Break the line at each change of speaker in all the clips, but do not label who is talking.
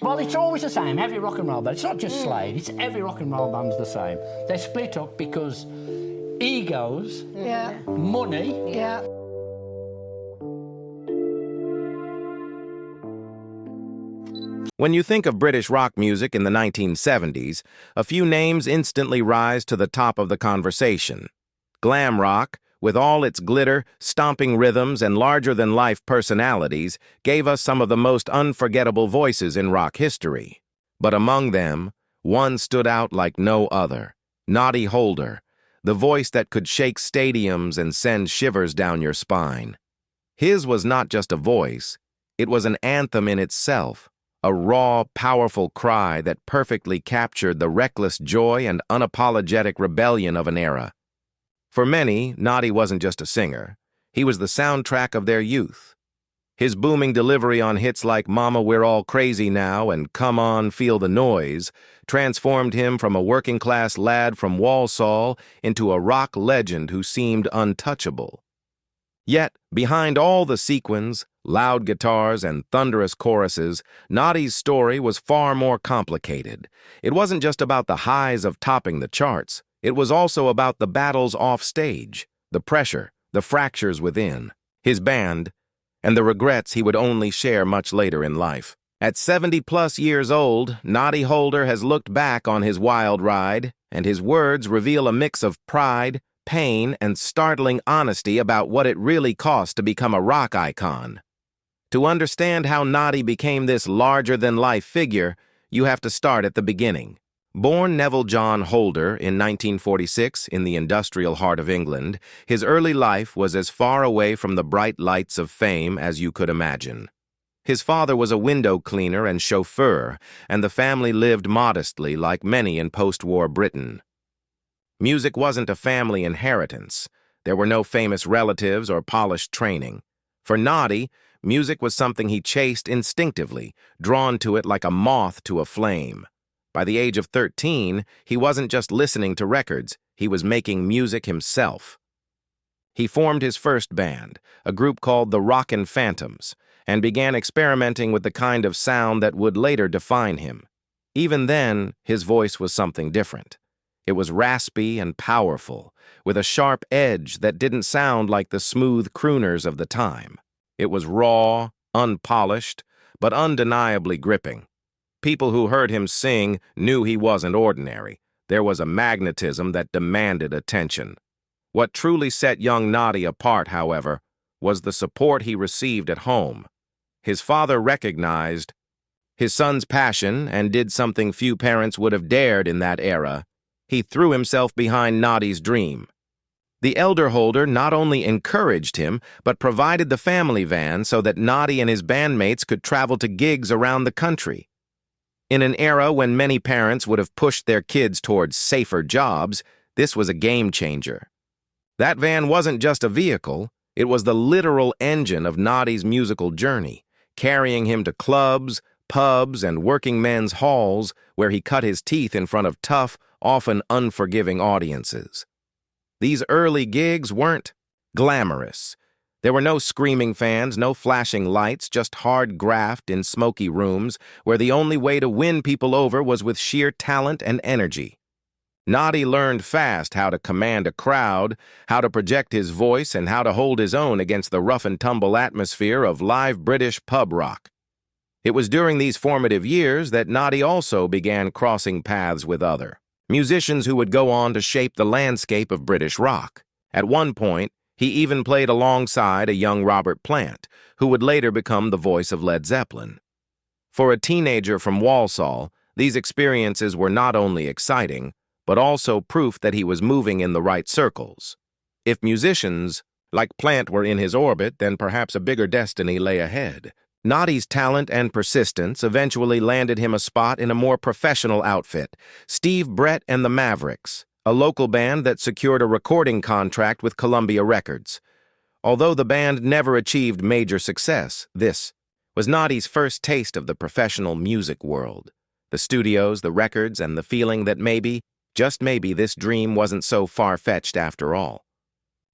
Well, it's always the same, every rock and roll band. It's not just Slade, it's every rock and roll band's the same. They split up because egos, money.
Yeah.
When you think of British rock music in the 1970s, a few names instantly rise to the top of the conversation. Glam rock, with all its glitter, stomping rhythms, and larger-than-life personalities, gave us some of the most unforgettable voices in rock history. But among them, one stood out like no other: Noddy Holder, the voice that could shake stadiums and send shivers down your spine. His was not just a voice, it was an anthem in itself. A raw, powerful cry that perfectly captured the reckless joy and unapologetic rebellion of an era. For many, Noddy wasn't just a singer. He was the soundtrack of their youth. His booming delivery on hits like Mama, We're All Crazy Now and Come On, Feel the Noise transformed him from a working-class lad from Walsall into a rock legend who seemed untouchable. Yet, behind all the sequins, loud guitars, and thunderous choruses, Noddy's story was far more complicated. It wasn't just about the highs of topping the charts. It was also about the battles off stage, the pressure, the fractures within, his band, and the regrets he would only share much later in life. At 70-plus years old, Noddy Holder has looked back on his wild ride, and his words reveal a mix of pride, pain, and startling honesty about what it really cost to become a rock icon. To understand how Noddy became this larger-than-life figure, you have to start at the beginning. Born Neville John Holder in 1946 in the industrial heart of England, his early life was as far away from the bright lights of fame as you could imagine. His father was a window cleaner and chauffeur, and the family lived modestly like many in post-war Britain. Music wasn't a family inheritance. There were no famous relatives or polished training. For Noddy, music was something he chased instinctively, drawn to it like a moth to a flame. By the age of 13, he wasn't just listening to records, he was making music himself. He formed his first band, a group called the Rockin' Phantoms, and began experimenting with the kind of sound that would later define him. Even then, his voice was something different. It was raspy and powerful, with a sharp edge that didn't sound like the smooth crooners of the time. It was raw, unpolished, but undeniably gripping. People who heard him sing knew he wasn't ordinary. There was a magnetism that demanded attention. What truly set young Noddy apart, however, was the support he received at home. His father recognized his son's passion and did something few parents would have dared in that era. He threw himself behind Noddy's dream. The elder Holder not only encouraged him, but provided the family van so that Noddy and his bandmates could travel to gigs around the country. In an era when many parents would have pushed their kids towards safer jobs, this was a game changer. That van wasn't just a vehicle, it was the literal engine of Noddy's musical journey, carrying him to clubs, pubs, and working men's halls where he cut his teeth in front of tough, often unforgiving audiences. These early gigs weren't glamorous. There were no screaming fans, no flashing lights, just hard graft in smoky rooms where the only way to win people over was with sheer talent and energy. Noddy learned fast how to command a crowd, how to project his voice, and how to hold his own against the rough-and-tumble atmosphere of live British pub rock. It was during these formative years that Noddy also began crossing paths with other musicians who would go on to shape the landscape of British rock. At one point, he even played alongside a young Robert Plant, who would later become the voice of Led Zeppelin. For a teenager from Walsall, these experiences were not only exciting, but also proof that he was moving in the right circles. If musicians like Plant were in his orbit, then perhaps a bigger destiny lay ahead. Noddy's talent and persistence eventually landed him a spot in a more professional outfit, Steve Brett and the Mavericks, a local band that secured a recording contract with Columbia Records. Although the band never achieved major success, this was Noddy's first taste of the professional music world. The studios, the records, and the feeling that maybe, just maybe, this dream wasn't so far-fetched after all.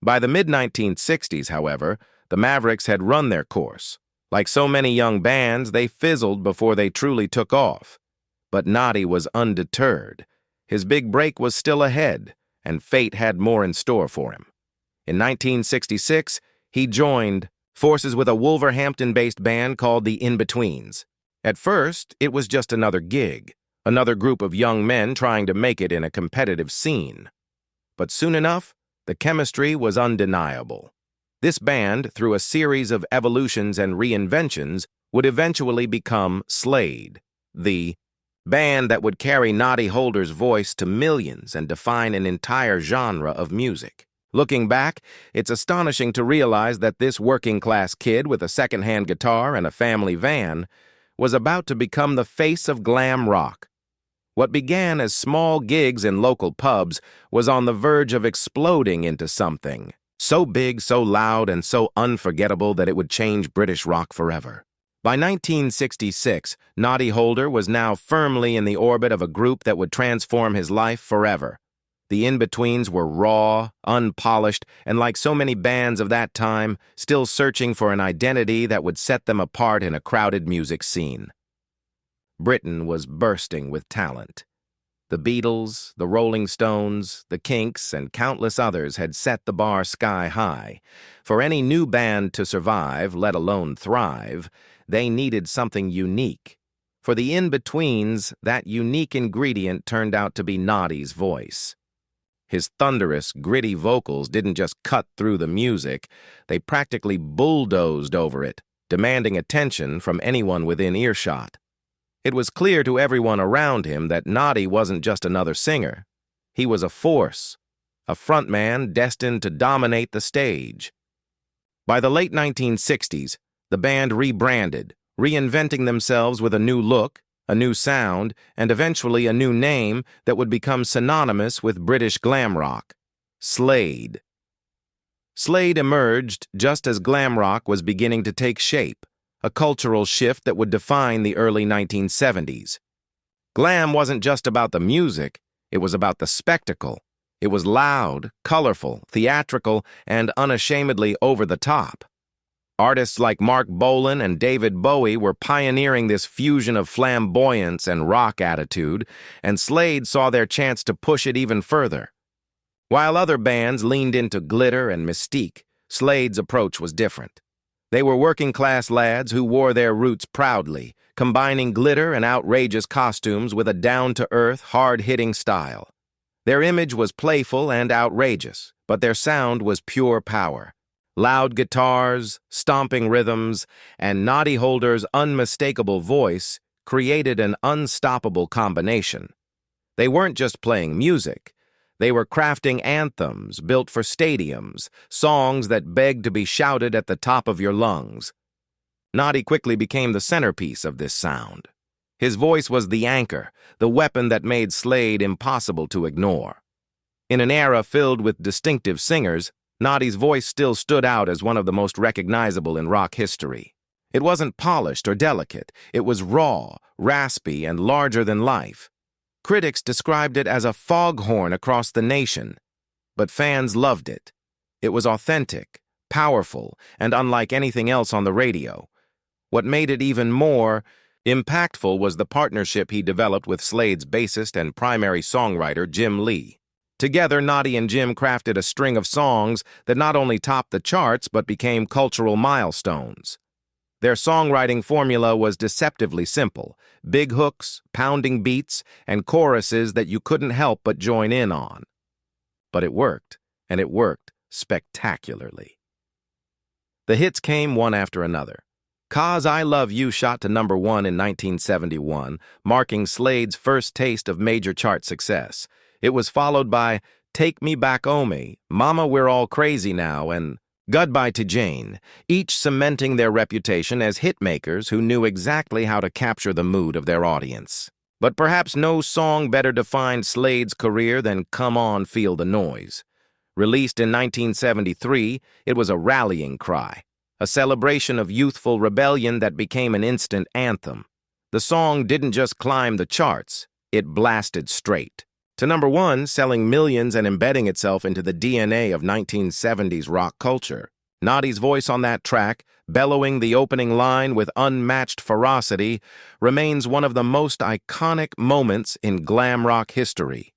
By the mid-1960s, however, the Mavericks had run their course. Like so many young bands, they fizzled before they truly took off. But Noddy was undeterred. His big break was still ahead, and fate had more in store for him. In 1966, he joined forces with a Wolverhampton-based band called the In-Betweens. At first, it was just another gig, another group of young men trying to make it in a competitive scene. But soon enough, the chemistry was undeniable. This band, through a series of evolutions and reinventions, would eventually become Slade, the band that would carry Noddy Holder's voice to millions and define an entire genre of music. Looking back, it's astonishing to realize that this working-class kid with a second-hand guitar and a family van was about to become the face of glam rock. What began as small gigs in local pubs was on the verge of exploding into something so big, so loud, and so unforgettable that it would change British rock forever. By 1966, Noddy Holder was now firmly in the orbit of a group that would transform his life forever. The In-Betweens were raw, unpolished, and like so many bands of that time, still searching for an identity that would set them apart in a crowded music scene. Britain was bursting with talent. The Beatles, the Rolling Stones, the Kinks, and countless others had set the bar sky high. For any new band to survive, let alone thrive, they needed something unique. For the In-Betweens, that unique ingredient turned out to be Noddy's voice. His thunderous, gritty vocals didn't just cut through the music, they practically bulldozed over it, demanding attention from anyone within earshot. It was clear to everyone around him that Noddy wasn't just another singer. He was a force, a frontman destined to dominate the stage. By the late 1960s, the band rebranded, reinventing themselves with a new look, a new sound, and eventually a new name that would become synonymous with British glam rock: Slade. Slade emerged just as glam rock was beginning to take shape, a cultural shift that would define the early 1970s. Glam wasn't just about the music, it was about the spectacle. It was loud, colorful, theatrical, and unashamedly over the top. Artists like Mark Bolan and David Bowie were pioneering this fusion of flamboyance and rock attitude, and Slade saw their chance to push it even further. While other bands leaned into glitter and mystique, Slade's approach was different. They were working-class lads who wore their roots proudly, combining glitter and outrageous costumes with a down-to-earth, hard-hitting style. Their image was playful and outrageous, but their sound was pure power. Loud guitars, stomping rhythms, and Noddy Holder's unmistakable voice created an unstoppable combination. They weren't just playing music. They were crafting anthems built for stadiums, songs that begged to be shouted at the top of your lungs. Noddy quickly became the centerpiece of this sound. His voice was the anchor, the weapon that made Slade impossible to ignore. In an era filled with distinctive singers, Noddy's voice still stood out as one of the most recognizable in rock history. It wasn't polished or delicate. It was raw, raspy, and larger than life. Critics described it as a foghorn across the nation, but fans loved it. It was authentic, powerful, and unlike anything else on the radio. What made it even more impactful was the partnership he developed with Slade's bassist and primary songwriter, Jim Lee. Together, Noddy and Jim crafted a string of songs that not only topped the charts but became cultural milestones. Their songwriting formula was deceptively simple: big hooks, pounding beats, and choruses that you couldn't help but join in on. But it worked, and it worked spectacularly. The hits came one after another. "'Cause I Love You" shot to #1 in 1971, marking Slade's first taste of major chart success. It was followed by "Take Me Back Omi," "Mama We're All Crazy Now," and "Goodbye to Jane," each cementing their reputation as hitmakers who knew exactly how to capture the mood of their audience. But perhaps no song better defined Slade's career than "Come On, Feel the Noise." Released in 1973, it was a rallying cry, a celebration of youthful rebellion that became an instant anthem. The song didn't just climb the charts, it blasted straight to #1, selling millions and embedding itself into the DNA of 1970s rock culture. Noddy's voice on that track, bellowing the opening line with unmatched ferocity, remains one of the most iconic moments in glam rock history.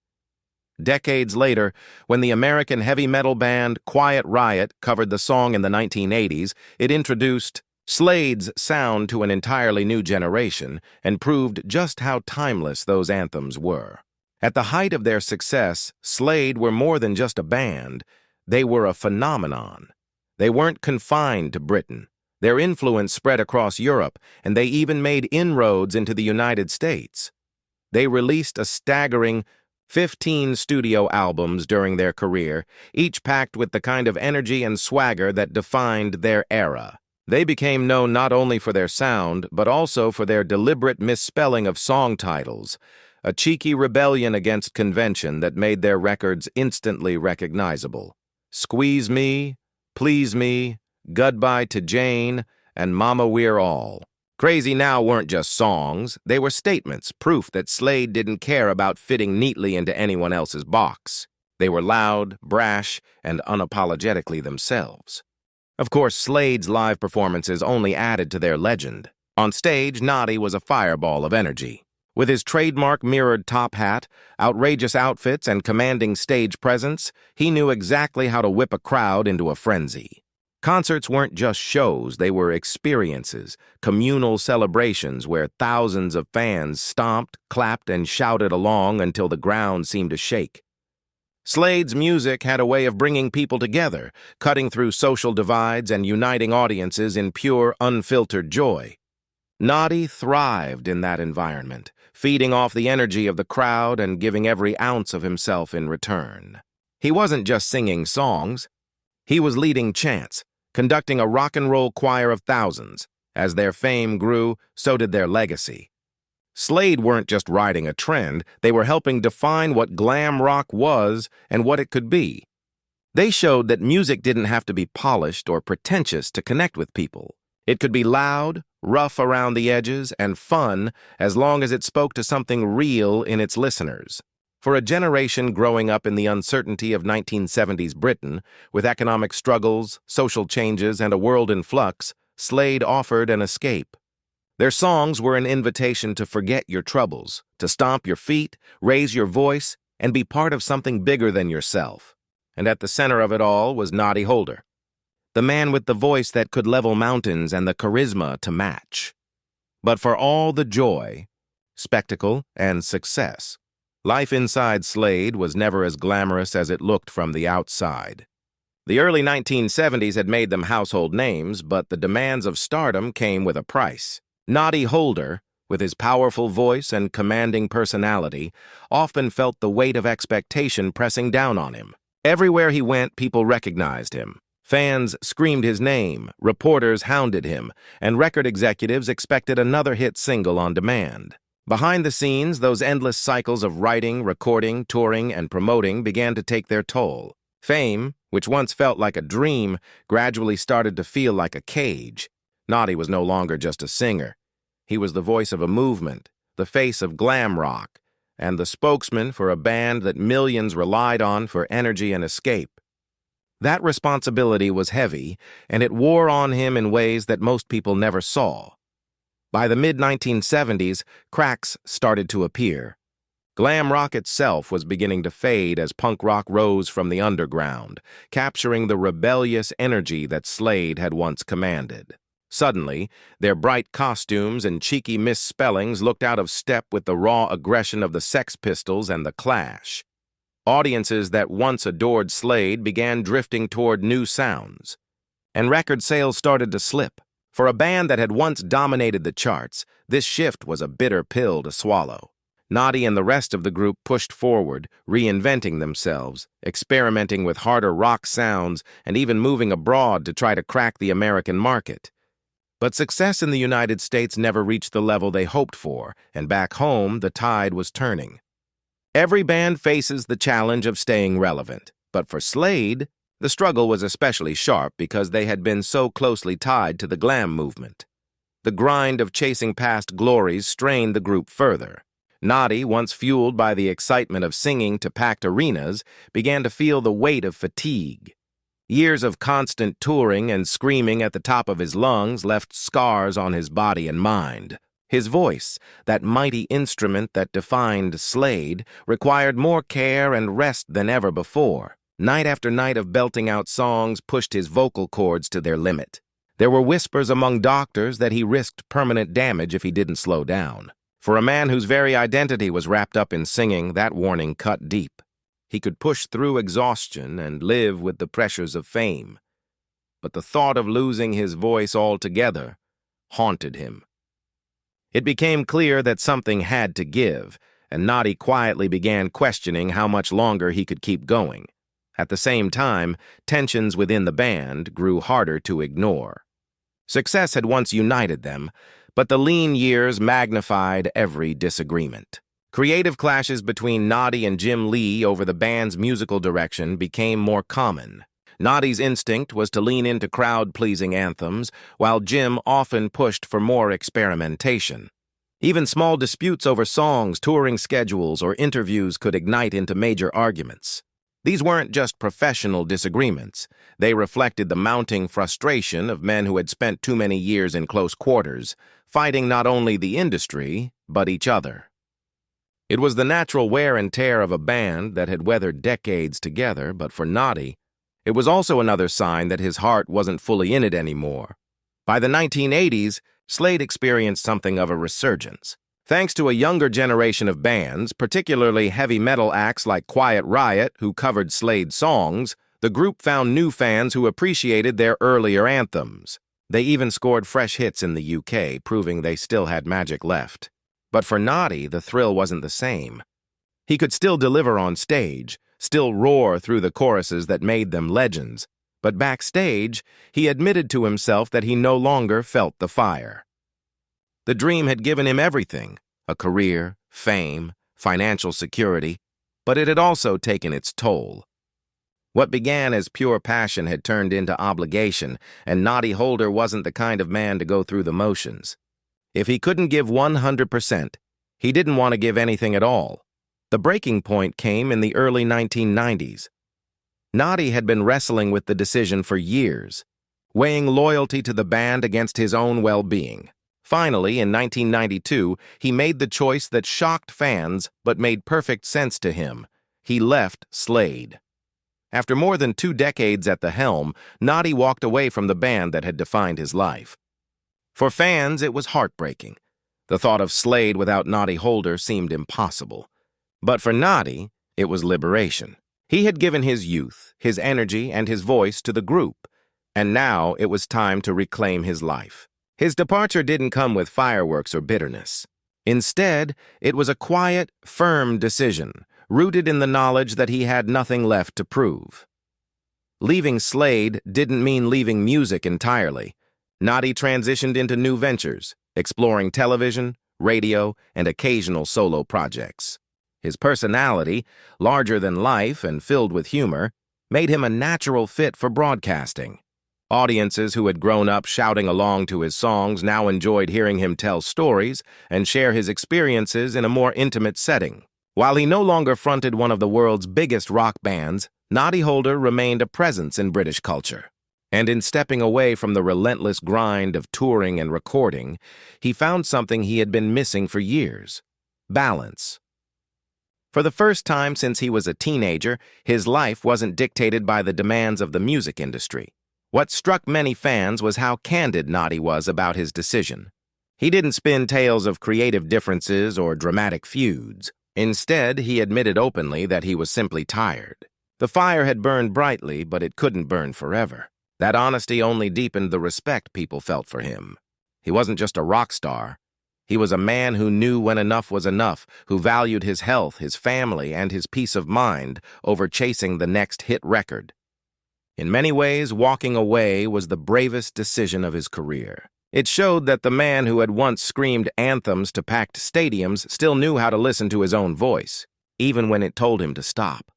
Decades later, when the American heavy metal band Quiet Riot covered the song in the 1980s, it introduced Slade's sound to an entirely new generation and proved just how timeless those anthems were. At the height of their success, Slade were more than just a band, they were a phenomenon. They weren't confined to Britain. Their influence spread across Europe, and they even made inroads into the United States. They released a staggering 15 studio albums during their career, each packed with the kind of energy and swagger that defined their era. They became known not only for their sound, but also for their deliberate misspelling of song titles, a cheeky rebellion against convention that made their records instantly recognizable. Squeeze Me, Please Me, Goodbye to Jane, and Mama We're All. Crazy Now weren't just songs, they were statements, proof that Slade didn't care about fitting neatly into anyone else's box. They were loud, brash, and unapologetically themselves. Of course, Slade's live performances only added to their legend. On stage, Noddy was a fireball of energy. With his trademark mirrored top hat, outrageous outfits, and commanding stage presence, he knew exactly how to whip a crowd into a frenzy. Concerts weren't just shows, they were experiences, communal celebrations where thousands of fans stomped, clapped, and shouted along until the ground seemed to shake. Slade's music had a way of bringing people together, cutting through social divides and uniting audiences in pure, unfiltered joy. Noddy thrived in that environment, feeding off the energy of the crowd and giving every ounce of himself in return. He wasn't just singing songs. He was leading chants, conducting a rock and roll choir of thousands. As their fame grew, so did their legacy. Slade weren't just riding a trend, they were helping define what glam rock was and what it could be. They showed that music didn't have to be polished or pretentious to connect with people. It could be loud, rough around the edges, and fun as long as it spoke to something real in its listeners. For a generation growing up in the uncertainty of 1970s Britain, with economic struggles, social changes, and a world in flux, Slade offered an escape. Their songs were an invitation to forget your troubles, to stomp your feet, raise your voice, and be part of something bigger than yourself. And at the center of it all was Noddy Holder, the man with the voice that could level mountains and the charisma to match. But for all the joy, spectacle, and success, life inside Slade was never as glamorous as it looked from the outside. The early 1970s had made them household names, but the demands of stardom came with a price. Noddy Holder, with his powerful voice and commanding personality, often felt the weight of expectation pressing down on him. Everywhere he went, people recognized him. Fans screamed his name, reporters hounded him, and record executives expected another hit single on demand. Behind the scenes, those endless cycles of writing, recording, touring, and promoting began to take their toll. Fame, which once felt like a dream, gradually started to feel like a cage. Noddy was no longer just a singer. He was the voice of a movement, the face of glam rock, and the spokesman for a band that millions relied on for energy and escape. That responsibility was heavy, and it wore on him in ways that most people never saw. By the mid-1970s, cracks started to appear. Glam rock itself was beginning to fade as punk rock rose from the underground, capturing the rebellious energy that Slade had once commanded. Suddenly, their bright costumes and cheeky misspellings looked out of step with the raw aggression of the Sex Pistols and The Clash. Audiences that once adored Slade began drifting toward new sounds, and record sales started to slip. For a band that had once dominated the charts, this shift was a bitter pill to swallow. Noddy and the rest of the group pushed forward, reinventing themselves, experimenting with harder rock sounds, and even moving abroad to try to crack the American market. But success in the United States never reached the level they hoped for, and back home, the tide was turning. Every band faces the challenge of staying relevant, but for Slade, the struggle was especially sharp because they had been so closely tied to the glam movement. The grind of chasing past glories strained the group further. Noddy, once fueled by the excitement of singing to packed arenas, began to feel the weight of fatigue. Years of constant touring and screaming at the top of his lungs left scars on his body and mind. His voice, that mighty instrument that defined Slade, required more care and rest than ever before. Night after night of belting out songs pushed his vocal cords to their limit. There were whispers among doctors that he risked permanent damage if he didn't slow down. For a man whose very identity was wrapped up in singing, that warning cut deep. He could push through exhaustion and live with the pressures of fame. But the thought of losing his voice altogether haunted him. It became clear that something had to give, and Noddy quietly began questioning how much longer he could keep going. At the same time, tensions within the band grew harder to ignore. Success had once united them, but the lean years magnified every disagreement. Creative clashes between Noddy and Jim Lee over the band's musical direction became more common. Noddy's instinct was to lean into crowd-pleasing anthems, while Jim often pushed for more experimentation. Even small disputes over songs, touring schedules, or interviews could ignite into major arguments. These weren't just professional disagreements. They reflected the mounting frustration of men who had spent too many years in close quarters, fighting not only the industry, but each other. It was the natural wear and tear of a band that had weathered decades together, but for Noddy, it was also another sign that his heart wasn't fully in it anymore. By the 1980s, Slade experienced something of a resurgence. Thanks to a younger generation of bands, particularly heavy metal acts like Quiet Riot, who covered Slade's songs, the group found new fans who appreciated their earlier anthems. They even scored fresh hits in the UK, proving they still had magic left. But for Noddy, the thrill wasn't the same. He could still deliver on stage, still roar through the choruses that made them legends, but backstage, he admitted to himself that he no longer felt the fire. The dream had given him everything, a career, fame, financial security, but it had also taken its toll. What began as pure passion had turned into obligation, and Noddy Holder wasn't the kind of man to go through the motions. If he couldn't give 100%, he didn't want to give anything at all. The breaking point came in the early 1990s. Noddy had been wrestling with the decision for years, weighing loyalty to the band against his own well-being. Finally, in 1992, he made the choice that shocked fans but made perfect sense to him. He left Slade. After more than 2 decades at the helm, Noddy walked away from the band that had defined his life. For fans, it was heartbreaking. The thought of Slade without Noddy Holder seemed impossible. But for Noddy, it was liberation. He had given his youth, his energy, and his voice to the group, and now it was time to reclaim his life. His departure didn't come with fireworks or bitterness. Instead, it was a quiet, firm decision, rooted in the knowledge that he had nothing left to prove. Leaving Slade didn't mean leaving music entirely. Noddy transitioned into new ventures, exploring television, radio, and occasional solo projects. His personality, larger than life and filled with humor, made him a natural fit for broadcasting. Audiences who had grown up shouting along to his songs now enjoyed hearing him tell stories and share his experiences in a more intimate setting. While he no longer fronted one of the world's biggest rock bands, Noddy Holder remained a presence in British culture. And in stepping away from the relentless grind of touring and recording, he found something he had been missing for years: balance. For the first time since he was a teenager, his life wasn't dictated by the demands of the music industry. What struck many fans was how candid Noddy was about his decision. He didn't spin tales of creative differences or dramatic feuds. Instead, he admitted openly that he was simply tired. The fire had burned brightly, but it couldn't burn forever. That honesty only deepened the respect people felt for him. He wasn't just a rock star. He was a man who knew when enough was enough, who valued his health, his family, and his peace of mind over chasing the next hit record. In many ways, walking away was the bravest decision of his career. It showed that the man who had once screamed anthems to packed stadiums still knew how to listen to his own voice, even when it told him to stop.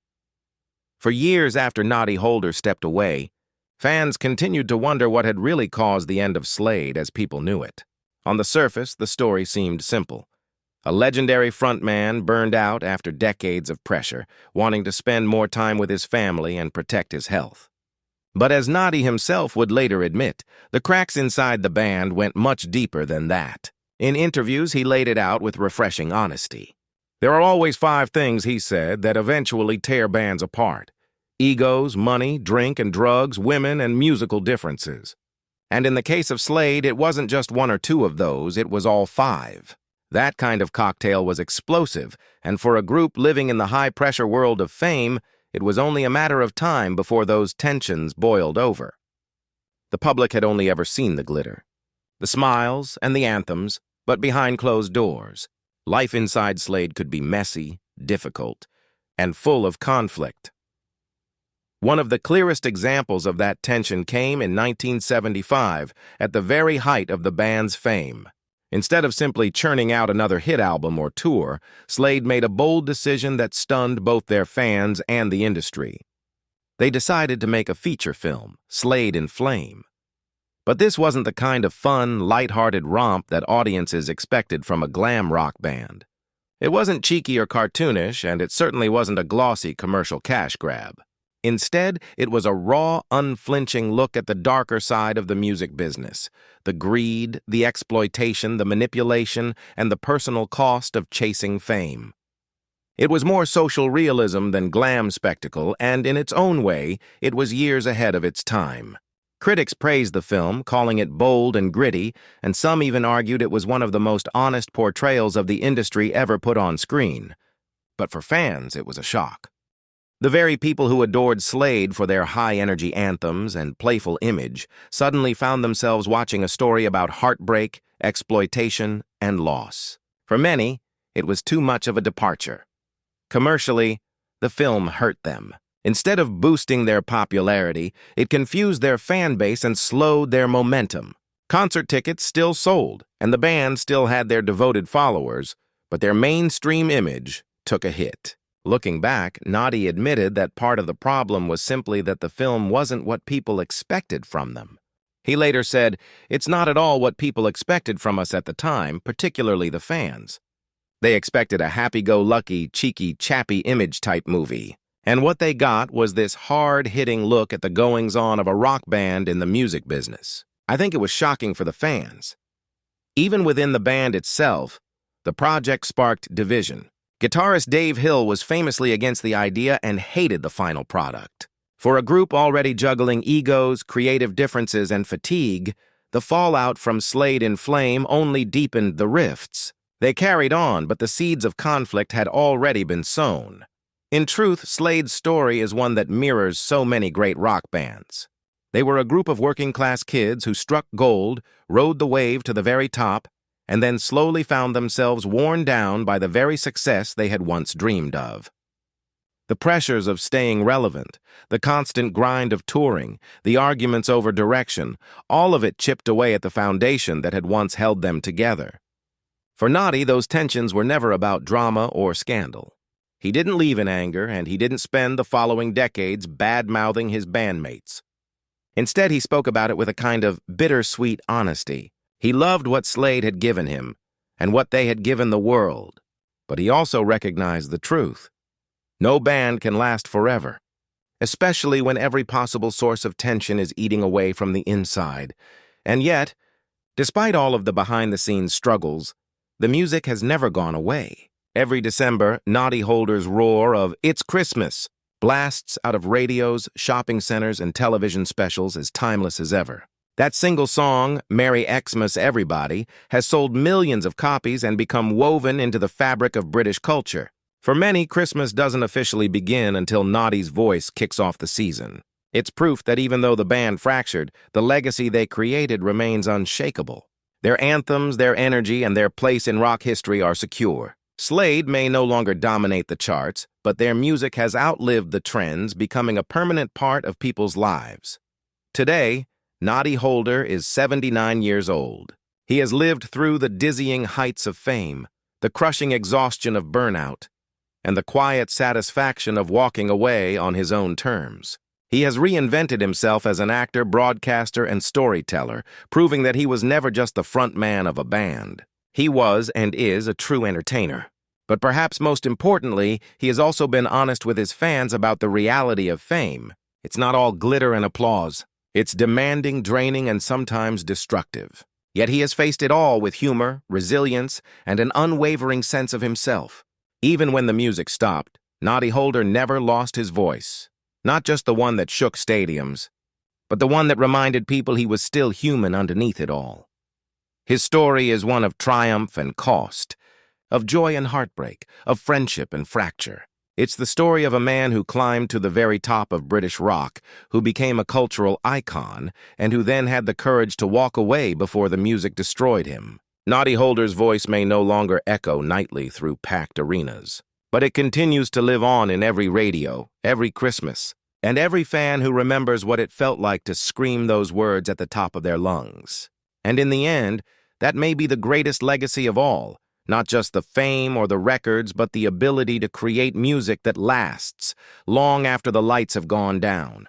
For years after Noddy Holder stepped away, fans continued to wonder what had really caused the end of Slade as people knew it. On the surface, the story seemed simple. A legendary frontman burned out after decades of pressure, wanting to spend more time with his family and protect his health. But as Noddy himself would later admit, the cracks inside the band went much deeper than that. In interviews, he laid it out with refreshing honesty. There are always 5 things, he said, that eventually tear bands apart: egos, money, drink and drugs, women, and musical differences. And in the case of Slade, it wasn't just 1 or 2 of those, it was all 5. That kind of cocktail was explosive, and for a group living in the high-pressure world of fame, it was only a matter of time before those tensions boiled over. The public had only ever seen the glitter, the smiles and the anthems, but behind closed doors, life inside Slade could be messy, difficult, and full of conflict. One of the clearest examples of that tension came in 1975, at the very height of the band's fame. Instead of simply churning out another hit album or tour, Slade made a bold decision that stunned both their fans and the industry. They decided to make a feature film, Slade in Flame. But this wasn't the kind of fun, light-hearted romp that audiences expected from a glam rock band. It wasn't cheeky or cartoonish, and it certainly wasn't a glossy commercial cash grab. Instead, it was a raw, unflinching look at the darker side of the music business, the greed, the exploitation, the manipulation, and the personal cost of chasing fame. It was more social realism than glam spectacle, and in its own way, it was years ahead of its time. Critics praised the film, calling it bold and gritty, and some even argued it was one of the most honest portrayals of the industry ever put on screen. But for fans, it was a shock. The very people who adored Slade for their high-energy anthems and playful image suddenly found themselves watching a story about heartbreak, exploitation, and loss. For many, it was too much of a departure. Commercially, the film hurt them. Instead of boosting their popularity, it confused their fan base and slowed their momentum. Concert tickets still sold, and the band still had their devoted followers, but their mainstream image took a hit. Looking back, Noddy admitted that part of the problem was simply that the film wasn't what people expected from them. He later said, "It's not at all what people expected from us at the time, particularly the fans. They expected a happy-go-lucky, cheeky, chappy image-type movie. And what they got was this hard-hitting look at the goings-on of a rock band in the music business. I think it was shocking for the fans. Even within the band itself, the project sparked division. Guitarist Dave Hill was famously against the idea and hated the final product. For a group already juggling egos, creative differences, and fatigue, the fallout from Slade in Flame only deepened the rifts. They carried on, but the seeds of conflict had already been sown. In truth, Slade's story is one that mirrors so many great rock bands. They were a group of working-class kids who struck gold, rode the wave to the very top, and then slowly found themselves worn down by the very success they had once dreamed of. The pressures of staying relevant, the constant grind of touring, the arguments over direction, all of it chipped away at the foundation that had once held them together. For Noddy, those tensions were never about drama or scandal. He didn't leave in anger, and he didn't spend the following decades bad-mouthing his bandmates. Instead, he spoke about it with a kind of bittersweet honesty. He loved what Slade had given him, and what they had given the world, but he also recognized the truth. No band can last forever, especially when every possible source of tension is eating away from the inside. And yet, despite all of the behind-the-scenes struggles, the music has never gone away. Every December, Noddy Holder's roar of "It's Christmas" blasts out of radios, shopping centers, and television specials as timeless as ever. That single song, "Merry Xmas Everybody," has sold millions of copies and become woven into the fabric of British culture. For many, Christmas doesn't officially begin until Noddy's voice kicks off the season. It's proof that even though the band fractured, the legacy they created remains unshakable. Their anthems, their energy, and their place in rock history are secure. Slade may no longer dominate the charts, but their music has outlived the trends, becoming a permanent part of people's lives. Today, Noddy Holder is 79 years old. He has lived through the dizzying heights of fame, the crushing exhaustion of burnout, and the quiet satisfaction of walking away on his own terms. He has reinvented himself as an actor, broadcaster, and storyteller, proving that he was never just the front man of a band. He was and is a true entertainer. But perhaps most importantly, he has also been honest with his fans about the reality of fame. It's not all glitter and applause. It's demanding, draining, and sometimes destructive. Yet he has faced it all with humor, resilience, and an unwavering sense of himself. Even when the music stopped, Noddy Holder never lost his voice. Not just the one that shook stadiums, but the one that reminded people he was still human underneath it all. His story is one of triumph and cost, of joy and heartbreak, of friendship and fracture. It's the story of a man who climbed to the very top of British rock, who became a cultural icon, and who then had the courage to walk away before the music destroyed him. Noddy Holder's voice may no longer echo nightly through packed arenas, but it continues to live on in every radio, every Christmas, and every fan who remembers what it felt like to scream those words at the top of their lungs. And in the end, that may be the greatest legacy of all. Not just the fame or the records, but the ability to create music that lasts long after the lights have gone down.